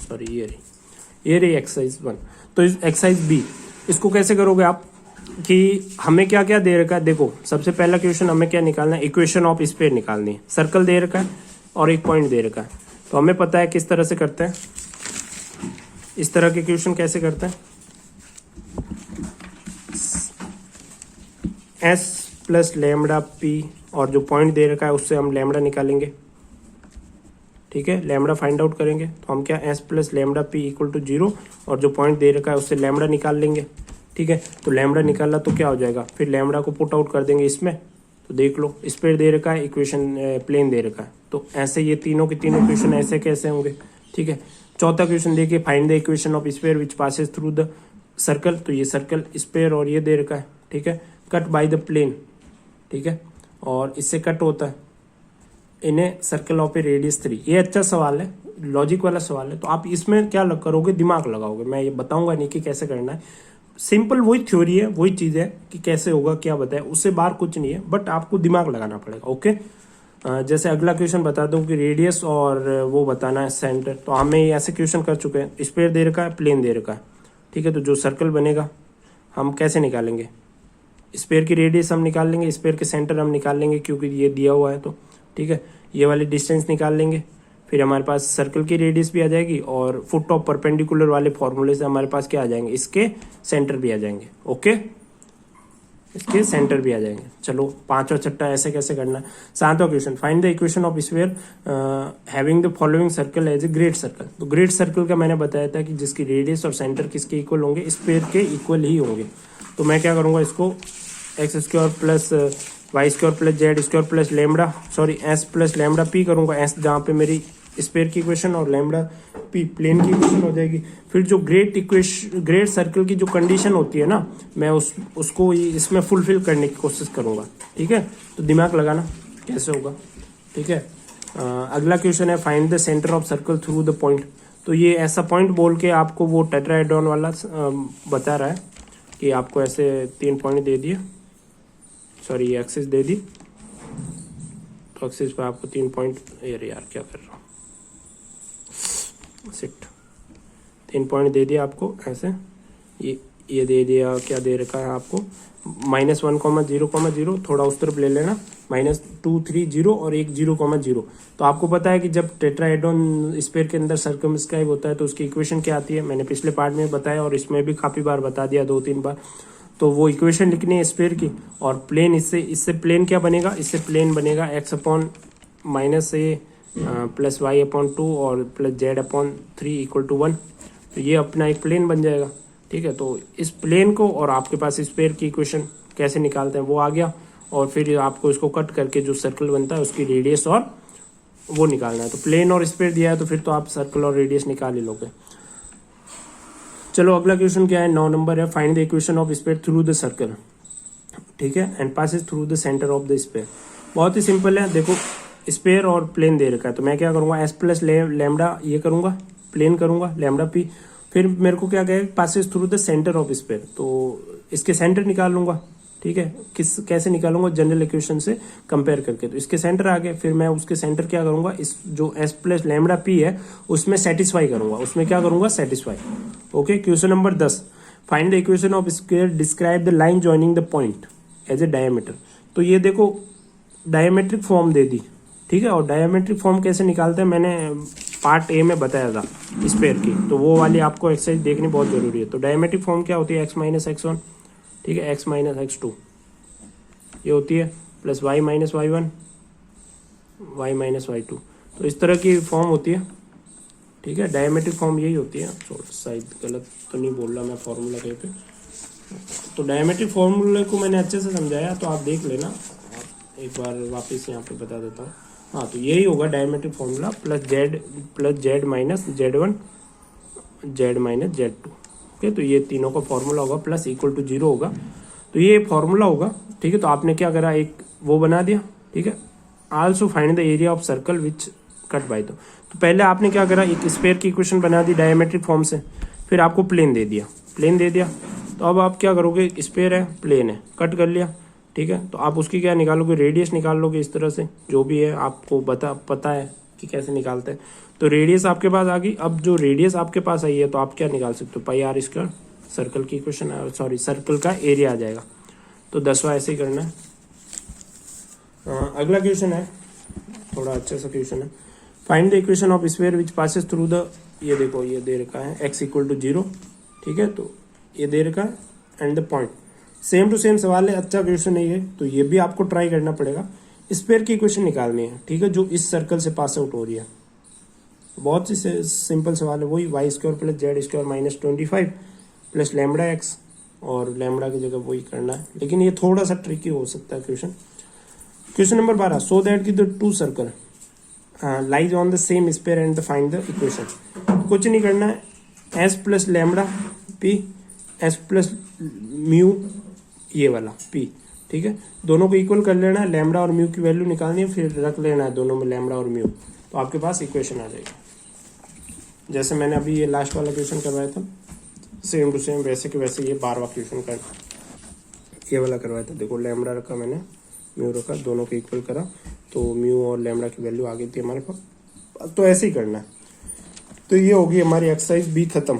A: सॉरी ये रही एक्सरसाइज 1। तो इस एक्सरसाइज बी, इसको कैसे करोगे आप, कि हमें क्या क्या दे रखा है। देखो सबसे पहला क्वेश्चन हमें क्या निकालना है, इक्वेशन ऑफ स्पेयर निकालनी है। सर्कल दे रखा है और एक पॉइंट दे रखा है, तो हमें पता है किस तरह से करते हैं, इस तरह के क्वेश्चन कैसे करते हैं, S प्लस लैम्बडा पी, और जो पॉइंट दे रखा है उससे हम लैम्बडा निकालेंगे। ठीक है, लैम्बडा फाइंड आउट करेंगे, तो हम क्या, S plus lambda P equal to 0, और जो पॉइंट दे रखा है उससे लैम्बडा निकाल लेंगे। ठीक है, तो लैम्बडा निकाला तो क्या हो जाएगा, फिर लैम्बडा को पुट आउट कर देंगे इसमें। तो देख लो, स्पेयर दे रखा है, इक्वेशन प्लेन दे रखा है, तो ऐसे ये तीनों के तीनों क्वेश्चन ऐसे कैसे होंगे। ठीक है, चौथा क्वेश्चन देखिए, find the equation of sphere which passes through the circle. तो ये सर्कल स्पेयर और ये दे रखा है। ठीक है, कट बाय द प्लेन। ठीक है, और इससे कट होता है इन्हें सर्कल ऑफ ए रेडियस 3। ये अच्छा सवाल है, लॉजिक वाला सवाल है, तो आप इसमें क्या करोगे, दिमाग लगाओगे। मैं ये बताऊंगा नहीं कि कैसे करना है, सिंपल वही थ्योरी है, वही चीज है कि कैसे होगा क्या बताए, उससे बाहर कुछ नहीं है, बट आपको दिमाग लगाना पड़ेगा। ओके, जैसे अगला क्वेश्चन बता दूं कि रेडियस और वो बताना है सेंटर, तो हमें ऐसे क्वेश्चन कर चुके हैं, स्पेयर दे रखा है, प्लेन दे रखा है। ठीक है, तो जो सर्कल बनेगा हम कैसे निकालेंगे, स्फीयर की रेडियस हम निकाल लेंगे, स्फीयर के सेंटर हम निकाल लेंगे क्योंकि ये दिया हुआ है तो ठीक है। ये वाली डिस्टेंस निकाल लेंगे, फिर हमारे पास सर्कल की रेडियस भी आ जाएगी और फुट ऑफ परपेंडिकुलर वाले फॉर्मूले से हमारे पास क्या आ जाएंगे, इसके सेंटर भी आ जाएंगे। ओके, इसके सेंटर भी आ जाएंगे। चलो पांचवा छठा ऐसे कैसे करना है। सातवां question, find the equation of sphere having the following circle as a grade circle. तो ग्रेड सर्कल का मैंने बताया था कि जिसकी रेडियस और सेंटर किसके इक्वल होंगे, स्फीयर के इक्वल ही होंगे। तो मैं क्या करूंगा, इसको X square plus Y square plus Z square plus lambda S plus lambda P करूंगा। एस जहाँ पे मेरी स्फीयर की इक्वेशन और लेमडा पी प्लेन की इक्वेशन हो जाएगी। फिर जो ग्रेड सर्कल की जो कंडीशन होती है ना, मैं उसको इसमें फुलफिल करने की कोशिश करूंगा। ठीक है, तो दिमाग लगाना कैसे होगा। ठीक है, अगला क्वेश्चन है find the centre of circle through the point. तो ये ऐसा पॉइंट बोल के आपको वो टेट्राहेड्रॉन वाला बता रहा है कि आपको ऐसे 3 पॉइंट दे दिए, सॉरी ये एक्सिस दे दी, तो एक्सिस पे आपको 3 पॉइंट, यार क्या कर रहा हूँ, सिट 3 पॉइंट दे दिया आपको ऐसे। ये दे दिया, क्या दे रखा है आपको, -1,0,0,0, थोड़ा उस तरफ ले लेना, -2, 3, 0 और एक 0,0। तो आपको पता है कि जब टेट्राहेड्रॉन स्फीयर के अंदर सर्कमस्क्राइब होता है तो उसकी इक्वेशन क्या आती है, मैंने पिछले पार्ट में बताया और इसमें भी काफ़ी बार बता दिया, 2-3 बार। तो वो इक्वेशन लिखनी है स्फीयर की, और प्लेन इससे प्लेन क्या बनेगा, इससे प्लेन बनेगा x/-a प्लस y/2 और प्लस z/3 = 1। तो ये अपना एक प्लेन बन जाएगा। ठीक है, तो इस प्लेन को और आपके पास स्फीयर की इक्वेशन कैसे निकालते हैं वो आ गया, और फिर आपको इसको कट करके जो सर्कल बनता है उसकी रेडियस और वो निकालना है। तो प्लेन और स्फीयर दिया है तो फिर तो आप सर्कल और रेडियस निकाल ही लोगे। चलो अगला क्वेश्चन क्या है, 9 नंबर है, find the equation of sphere through the circle. ठीक है, and passes through the centre of the sphere. बहुत ही सिंपल है, देखो स्फीयर और प्लेन दे रखा है तो मैं क्या करूंगा, एस प्लस लेमडा ये करूंगा, प्लेन करूंगा लेमडा पी, फिर मेरे को क्या कहेगा, passes through the centre of sphere, तो इसके सेंटर निकाल लूंगा। ठीक है, कैसे निकालूंगा, जनरल इक्वेशन से कंपेयर करके। तो इसके सेंटर आ गए, फिर मैं उसके सेंटर क्या करूंगा, इस जो एस प्लस लेमडा पी है उसमें सेटिस्फाई करूंगा, उसमें क्या करूंगा, satisfy. Okay, question number 10, find the equation of square, describe the line joining the point as a diameter. तो ये देखो डायमेट्रिक फॉर्म दे दी। ठीक है, और डायमेट्रिक फॉर्म कैसे निकालते हैं मैंने पार्ट ए में बताया था स्फीयर की, तो वो वाली आपको एक्सरसाइज देखनी बहुत जरूरी है। तो डायमेट्रिक फॉर्म क्या होती है, x-x1, ठीक है, x-x2 ये होती है, प्लस y-y1, y-y2, तो इस तरह की फॉर्म होती है। ठीक है, डायमेट्रिक फॉर्म यही होती है। शायद गलत तो नहीं बोल रहा मैं फॉर्मूला कहीं पे, तो डायमेट्रिक फॉर्मूले को मैंने अच्छे से समझाया, तो आप देख लेना, एक बार वापस यहाँ पे बता देता हूँ। हाँ, तो यही होगा diametric formula, plus z minus z1 z minus z2। Okay, तो ये तीनों का फॉर्मूला होगा, प्लस इक्वल टू 0 होगा, तो ये फॉर्मूला होगा। ठीक है, तो आपने क्या करा, एक वो बना दिया। ठीक है, also find the area of circle which cut by. तो पहले आपने क्या करा, एक स्फीयर की इक्वेशन बना दी डायमेट्रिक फॉर्म से, फिर आपको प्लेन दे दिया, तो अब आप क्या करोगे, स्फीयर है, प्लेन है, कट कर लिया। ठीक है, तो आप उसकी क्या निकालोगे, रेडियस निकाल लोगे इस तरह से, जो भी है आपको पता है कि कैसे निकालते हैं। तो रेडियस आपके पास आ गई। अब जो रेडियस आपके पास आई है तो आप क्या निकाल सकते हो, πr², सर्कल की इक्वेशन, सॉरी सर्कल का एरिया आ जाएगा। तो 10वां ऐसे ही करना है। अगला क्वेश्चन है, थोड़ा अच्छा सा क्वेश्चन है, find the equation of sphere which passes through the, ये देखो ये दे रखा है x = 0। ठीक है, तो ये दे रखा है and the point, same to same सवाल है, अच्छा क्वेश्चन नहीं है, तो ये भी आपको ट्राई करना पड़ेगा। स्फीयर की इक्वेशन निकालनी है। ठीक है, जो इस सर्कल से पास आउट हो रही है, बहुत सी सिंपल सवाल है, वही y² plus z² minus 25 plus lambda x, और लेमडा की जगह वही करना है, लेकिन ये थोड़ा सा ट्रिकी हो सकता है question. Question number 12, so that की the 2 circle lies on the same sphere and find the equation. कुछ नहीं करना है, s plus lambda p, s plus mu ये वाला p। ठीक है, दोनों को इक्वल कर लेना है, लैम्डा और म्यू की वैल्यू निकालनी है, फिर रख लेना है दोनों में लैम्डा और म्यू, तो आपके पास इक्वेशन आ जाएगी। जैसे मैंने अभी ये लास्ट वाला क्वेश्चन करवाया था, सेम टू सेम वैसे के वैसे ये 12वां क्वेश्चन कर ये वाला करवाया था। देखो लैम्डा रखा मैंने, म्यू रखा, दोनों को इक्वल करा, तो म्यू और लैम्डा की वैल्यू आ गई थी हमारे पास। तो ऐसे ही करना है। तो ये होगी हमारी एक्सरसाइज बी खत्म।